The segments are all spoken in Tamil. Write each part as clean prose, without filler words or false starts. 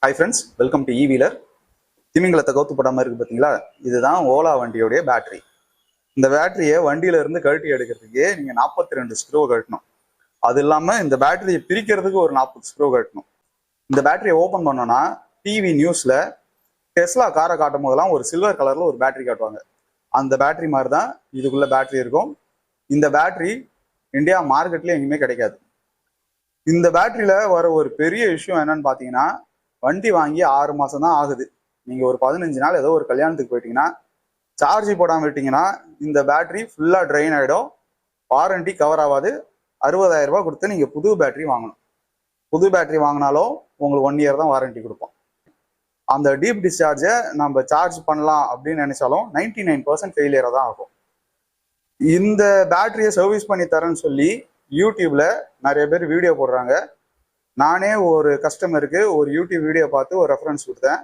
Hi friends, welcome to e-wheeler. திமிங்கலத்தை கவுத்து போடாம இருக்கு பாத்தீங்களா? இதுதான் ஓலா வண்டியோடைய பேட்டரி. இந்த பேட்டரியை வண்டியில இருந்து கழட்டி எடுக்கிறதுக்கு நீங்க 42 ஸ்க்ரூ கழட்டணும். அது இல்லாம இந்த பேட்டரியை பிரிக்கிறதுக்கு ஒரு 40 ஸ்க்ரூ கழட்டணும். இந்த பேட்டரியை ஓபன் பண்ணோம்னா டிவி நியூஸ்ல டெஸ்லா காரை காட்டும் போதெல்லாம் ஒரு சில்வர் கலர்ல ஒரு பேட்டரி காட்டுவாங்க. அந்த பேட்டரி மாதிரி தான் இதுக்குள்ள பேட்டரி இருக்கும். இந்த பேட்டரி இந்தியா மார்க்கெட்ல எங்கேயுமே கிடைக்காது. இந்த பேட்டரியில வர ஒரு பெரிய விஷயம் என்னன்னு பாத்தீங்கன்னா, வண்டி வாங்கி 6 மாசம் தான் ஆகுது. நீங்க ஒரு 15 நாள் ஏதோ ஒரு கல்யாணத்துக்கு போயிட்டீங்கன்னா சார்ஜ் போடாம விட்டீங்கன்னா இந்த பேட்டரி ஃபுல்லா ட்ரெயின் ஆயிடும். வாரண்டி கவர் ஆகாது. 60,000 ரூபாய் கொடுத்து நீங்க புது பேட்டரி வாங்கணும். புது பேட்டரி வாங்கினாலும் உங்களுக்கு 1 இயர் தான் வாரண்டி கொடுப்போம். அந்த டீப் டிஸ்சார்ஜை நம்ம சார்ஜ் பண்ணலாம் அப்படின்னு நினைச்சாலும் 99% ஃபெயிலியரா தான் ஆகும். இந்த பேட்டரியை சர்வீஸ் பண்ணி தரேன்னு சொல்லி யூடியூப்ல நிறைய பேர் வீடியோ போடுறாங்க. நானே ஒரு கஸ்டமருக்கு ஒரு யூடியூப் வீடியோ பார்த்து ஒரு ரெஃபரன்ஸ் கொடுத்தேன்.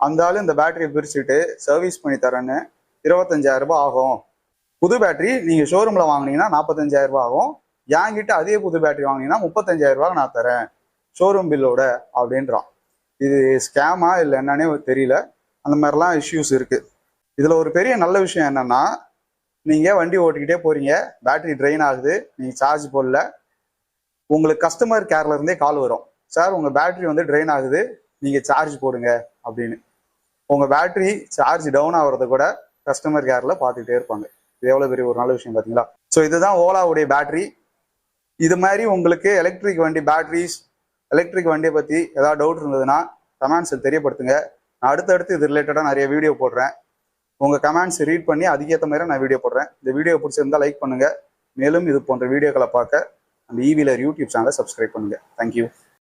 அந்த ஆளு இந்த பேட்டரியை பிரிச்சுட்டு சர்வீஸ் பண்ணி தரேன்னு 25,000 ரூபாய் ஆகும். புது பேட்டரி நீங்க ஷோரூம்ல வாங்கினீங்கன்னா 45,000 ரூபாய் ஆகும். என்கிட்ட அதே புது பேட்டரி வாங்கினீங்கன்னா 35,000 ரூபாய் நான் தரேன் ஷோரூம் பில்லோட அப்படின்றான். இது ஸ்கேமா இல்லை என்னன்னே தெரியல. அந்த மாதிரிலாம் இஷ்யூஸ் இருக்கு. இதுல ஒரு பெரிய நல்ல விஷயம் என்னன்னா, நீங்க வண்டி ஓட்டிக்கிட்டே போறீங்க, பேட்டரி ட்ரெயின் ஆகுது, நீங்க சார்ஜ் போடல, உங்களுக்கு கஸ்டமர் கேர்ல இருந்தே கால் வரும். சார் உங்க பேட்டரி வந்து ட்ரெயின் ஆகுது, நீங்க சார்ஜ் போடுங்க அப்படின்னு. உங்க பேட்டரி சார்ஜ் டவுன் ஆகுறத கூட கஸ்டமர் கேர்ல பார்த்துக்கிட்டே இருப்பாங்க. இது எவ்வளவு பெரிய ஒரு நல்ல விஷயம் பாத்தீங்களா? ஸோ இதுதான் ஓலாவுடைய பேட்டரி. இது மாதிரி உங்களுக்கு எலக்ட்ரிக் வண்டி பேட்டரிஸ், எலக்ட்ரிக் வண்டியை பத்தி ஏதாவது டவுட் இருந்ததுன்னா கமெண்ட்ஸில் தெரியப்படுத்துங்க. நான் அடுத்தடுத்து இது ரிலேட்டடா நிறைய வீடியோ போடுறேன். உங்க கமெண்ட்ஸ் ரீட் பண்ணி அதுக்கேற்ற மாதிரி நான் வீடியோ போடுறேன். இந்த வீடியோ பிடிச்சிருந்தா லைக் பண்ணுங்க. மேலும் இது போன்ற வீடியோக்களை பார்க்க அந்த e-wheeler யூடியூப் சேனலை சப்ஸ்கிரைப் பண்ணுங்க. தேங்க்யூ.